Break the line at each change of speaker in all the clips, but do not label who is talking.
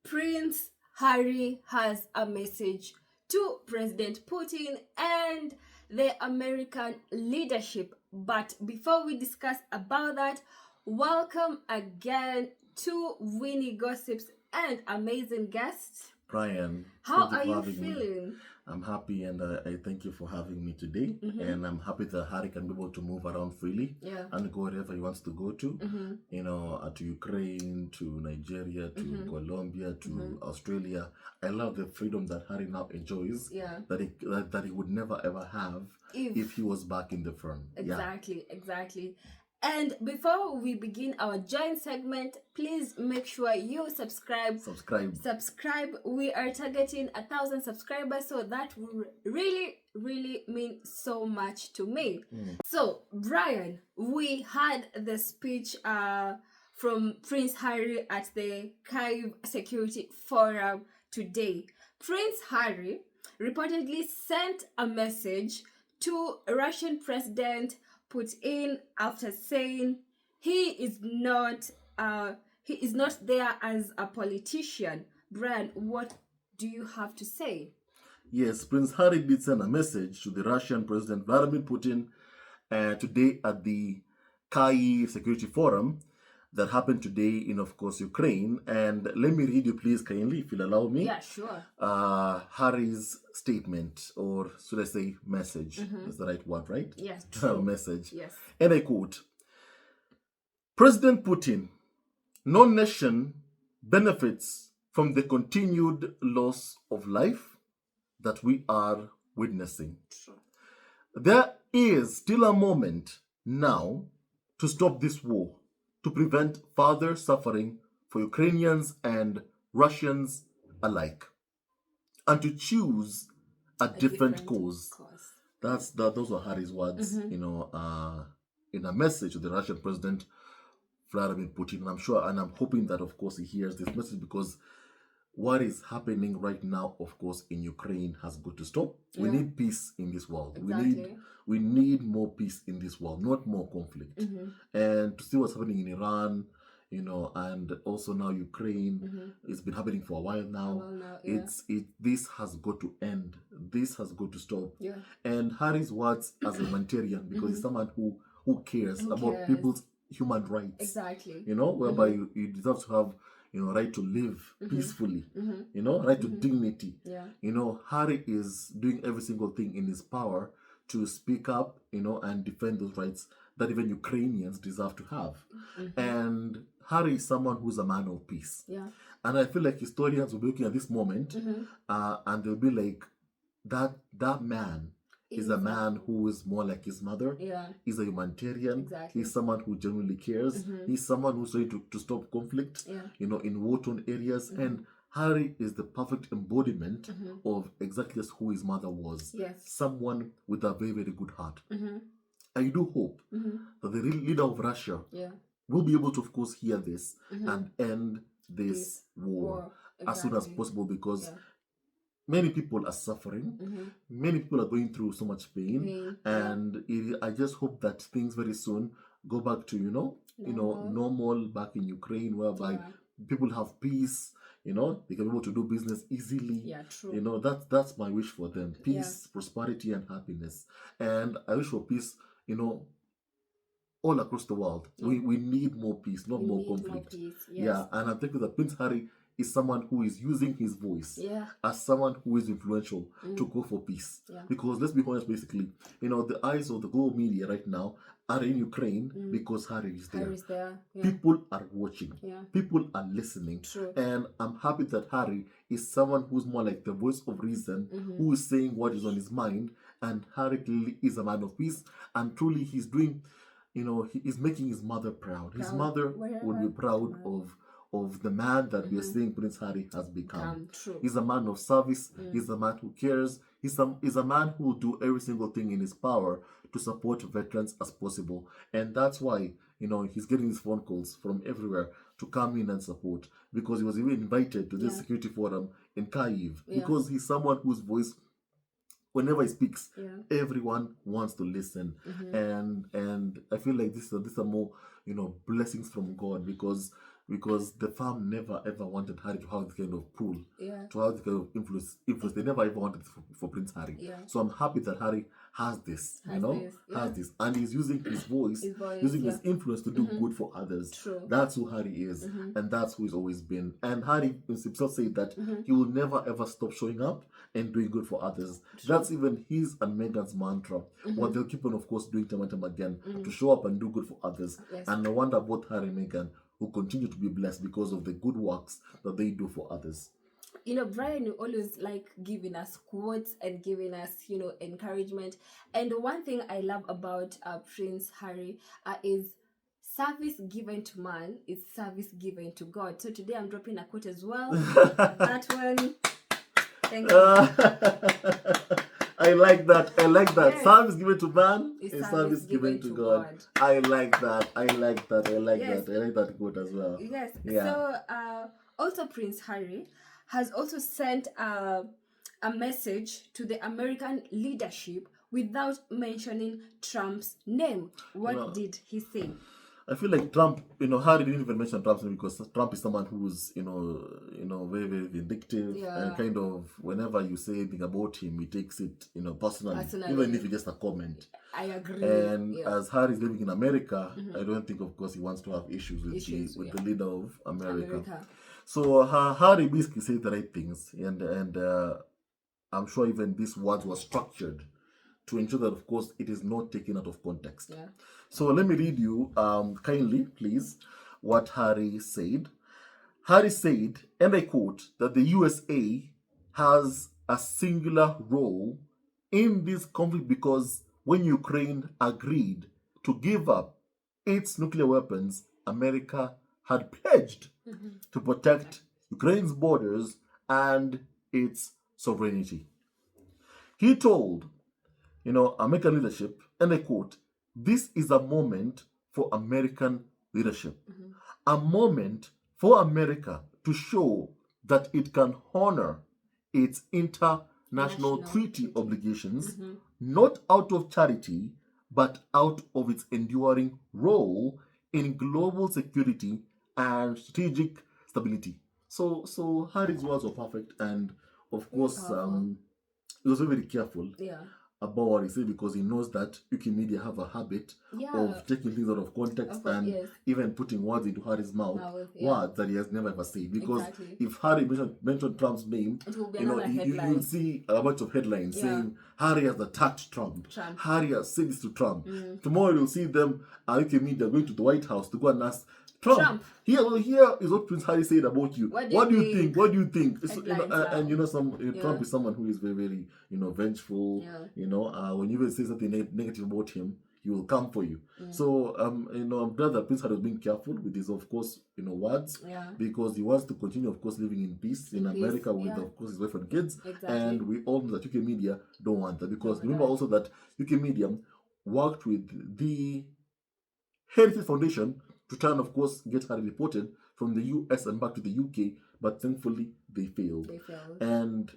Prince Harry has a message to President Putin and the American leadership. But before we discuss about that, welcome again to Winnie Gossips and amazing guests.
Brian,
How
thank you
are
for
you
having me.
feeling?
I'm happy and I thank you for having me today. And I'm happy that Harry can be able to move around freely
Yeah.
and go wherever he wants to go to. To Ukraine, to Nigeria, to Colombia, to Australia. I love the freedom that Harry now enjoys.
Yeah.
That he would never ever have if he was back in the firm.
Exactly. And before we begin our joint segment, please make sure you subscribe. We are targeting 1,000 subscribers, so that will really mean so much to me. So, Brian, we had the speech from Prince Harry at the Kyiv Security Forum today. Prince Harry reportedly sent a message to Russian President Putin after saying he is not there as a politician. Brian, what do you have to say?
Yes, Prince Harry did send a message to the Russian President Vladimir Putin today at the Kyiv Security Forum that happened today in, of course, Ukraine. And let me read you, please, kindly, if you'll allow me.
Yeah, sure.
Harry's statement, or should I say message? Is the right word, right?
Yes, true.
Message.
Yes.
And I quote, President Putin, no nation benefits from the continued loss of life that we are witnessing.
True.
There is still a moment now to stop this war, to prevent further suffering for Ukrainians and Russians alike, and to choose a different cause. Those are Harry's words, in a message to the Russian President Vladimir Putin. And I'm sure, and I'm hoping that, of course, he hears this message, because what is happening right now, of course, in Ukraine has got to stop. We need peace in this world.
Exactly.
We need more peace in this world, not more conflict. And to see what's happening in Iran, and also now Ukraine, it's been happening for a while now. This has got to end. This has got to stop.
Yeah.
And Harry's words as a humanitarian, because he's someone who cares about people's human rights.
Exactly.
Whereby you deserve to have right to live peacefully, right to dignity.
Yeah.
Harry is doing every single thing in his power to speak up, and defend those rights that even Ukrainians deserve to have. And Harry is someone who's a man of peace.
Yeah.
And I feel like historians will be looking at this moment, and they'll be like, that man is a man who is more like his mother.
Yeah.
He's a humanitarian.
Exactly.
He's someone who genuinely cares. He's someone who's ready to stop conflict, in war-torn areas. And Harry is the perfect embodiment of exactly who his mother was.
Yes.
Someone with a very, very good heart. I do hope that the real leader of Russia will be able to, of course, hear this and end this war as soon as possible, because many people are suffering. Many people are going through so much pain. And I just hope that things very soon go back to, normal back in Ukraine, whereby people have peace, they can be able to do business easily.
Yeah, true.
That's my wish for them. Peace, prosperity, and happiness. And I wish for peace, all across the world. We need more peace, not more conflict.
More peace, yes.
Yeah, and I think that Prince Harry is someone who is using his voice as someone who is influential to go for peace. Because let's be honest, basically, the eyes of the global media right now are in Ukraine because Harry is there. People are watching. People are listening.
True.
And I'm happy that Harry is someone who's more like the voice of reason, who is saying what is on his mind. And Harry clearly is a man of peace. And truly he's doing, he is making his mother proud. His mother would be proud of the man that we are seeing Prince Harry has become.
True.
He's a man of service. He's a man who cares. He's a man who will do every single thing in his power to support veterans as possible. And that's why, he's getting these phone calls from everywhere to come in and support, because he was even invited to this security forum in Kyiv, because he's someone whose voice, whenever he speaks, everyone wants to listen. And I feel like these are more, blessings from God, because because the farm never ever wanted Harry to have the kind of pull,
Yeah.
to have the kind of influence. They never ever wanted for Prince Harry.
Yeah.
So I'm happy that Harry has this, has this, and he's using his voice, using his influence to do good for others.
True.
That's who Harry is, and that's who he's always been. And Harry himself said that he will never ever stop showing up and doing good for others. True. That's even his and Meghan's mantra. What they'll keep on, of course, doing time and time again, to show up and do good for others.
Yes.
And I wonder both Harry and Meghan will continue to be blessed because of the good works that they do for others.
Brian will always like giving us quotes and giving us, encouragement. And one thing I love about Prince Harry is service given to man is service given to God. So today I'm dropping a quote as well. That one. Thank you.
I like that.
Yes.
Service given to man
Is
is service given to God. I like that. I like that quote as well.
Yes.
Yeah.
So also Prince Harry has also sent a message to the American leadership without mentioning Trump's name. What did he say?
I feel like Trump, Harry didn't even mention Trump's name because Trump is someone who's, very, very vindictive. And kind of, whenever you say anything about him, he takes it, personally, even if it's just a comment.
I agree.
And as Harry is living in America, I don't think, of course, he wants to have issues with the leader of America. So Harry basically said the right things, and I'm sure even these words were structured to ensure that, of course, it is not taken out of context.
Yeah.
So let me read you kindly, please, what Harry said. Harry said, and I quote, that the USA has a singular role in this conflict because when Ukraine agreed to give up its nuclear weapons, America had pledged to protect Ukraine's borders and its sovereignty. He told, American leadership, and I quote, this is a moment for American leadership, a moment for America to show that it can honor its international treaty obligations, not out of charity, but out of its enduring role in global security and strategic stability. So Harry's words were perfect, and of course, he was very careful about what he said because he knows that UK media have a habit of taking things out of context and even putting words into Harry's mouth, words that he has never ever said. Because if Harry mentioned Trump's name, you'll see a bunch of headlines saying Harry has attacked Trump. Harry has said this to Trump. Tomorrow you'll see them, UK media going to the White House to go and ask Trump. Here is what Prince Harry said about you. What do you think? What do you think? Trump is someone who is very, very, vengeful. When you even say something negative about him, he will come for you. So, I'm glad that Prince Harry was being careful with his, of course, words, because he wants to continue, of course, living in peace in America with, of course, his wife and kids. And we all know that UK media don't want that because remember also that UK media worked with the Heritage Foundation to try and, of course, get Harry deported from the US and back to the UK, but thankfully they failed. And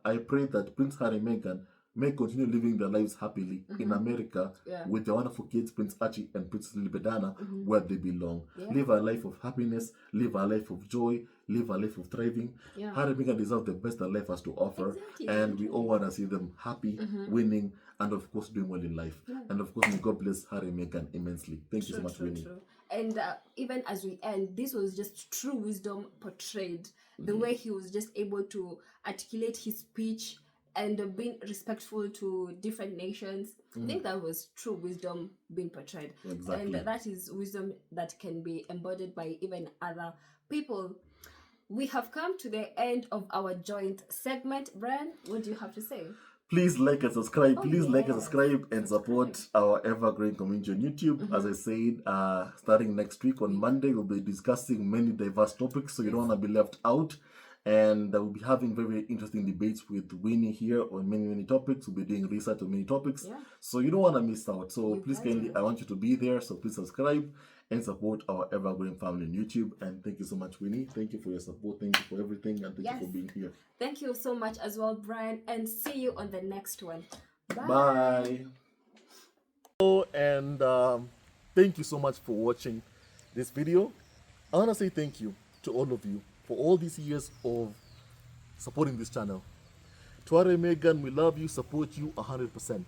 I pray that Prince Harry and Meghan may continue living their lives happily in America with their wonderful kids, Prince Archie and Princess Lilibedana, where they belong. Live a life of happiness, live a life of joy, live a life of thriving. Harry and Meghan deserve the best that life has to offer, and we all want to see them happy, winning, and of course doing well in life. And of course, may God bless Harry and Meghan immensely. Thank you so much, Winnie.
And even as we end, this was just true wisdom portrayed. The way he was just able to articulate his speech and being respectful to different nations. I think that was true wisdom being portrayed.
Exactly.
And that is wisdom that can be embodied by even other people. We have come to the end of our joint segment. Brian, what do you have to say?
Please like and subscribe. Like and subscribe and support our ever-growing community on YouTube. As I said, starting next week on Monday, we'll be discussing many diverse topics, so you don't want to be left out. And we'll be having very, very interesting debates with Winnie here on many, many topics. We'll be doing research on many topics. So you don't want to miss out. So please kindly, I want you to be there. So please subscribe and support our ever-growing family on YouTube. And thank you so much, Winnie. Thank you for your support. Thank you for everything. And thank you for being here.
Thank you so much as well, Brian. And see you on the next one.
Bye. And thank you so much for watching this video. I want to say thank you to all of you for all these years of supporting this channel. To Harry and Meghan, we love you, support you 100%.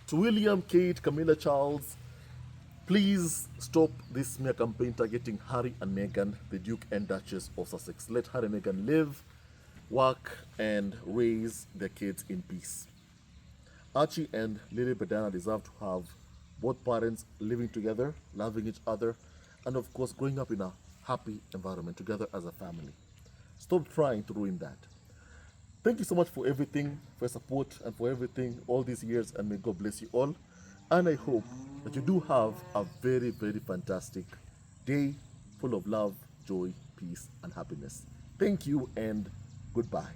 To William, Kate, Camilla, Charles, please stop this smear campaign targeting Harry and Meghan, the Duke and Duchess of Sussex. Let Harry and Meghan live, work, and raise their kids in peace. Archie and Lily Badana deserve to have both parents living together, loving each other, and of course growing up in a happy environment together as a family. Stop trying to ruin that. Thank you so much for everything, for your support, and for everything all these years, and may God bless you all. And I hope that you do have a very, very fantastic day full of love, joy, peace, and happiness. Thank you, and goodbye.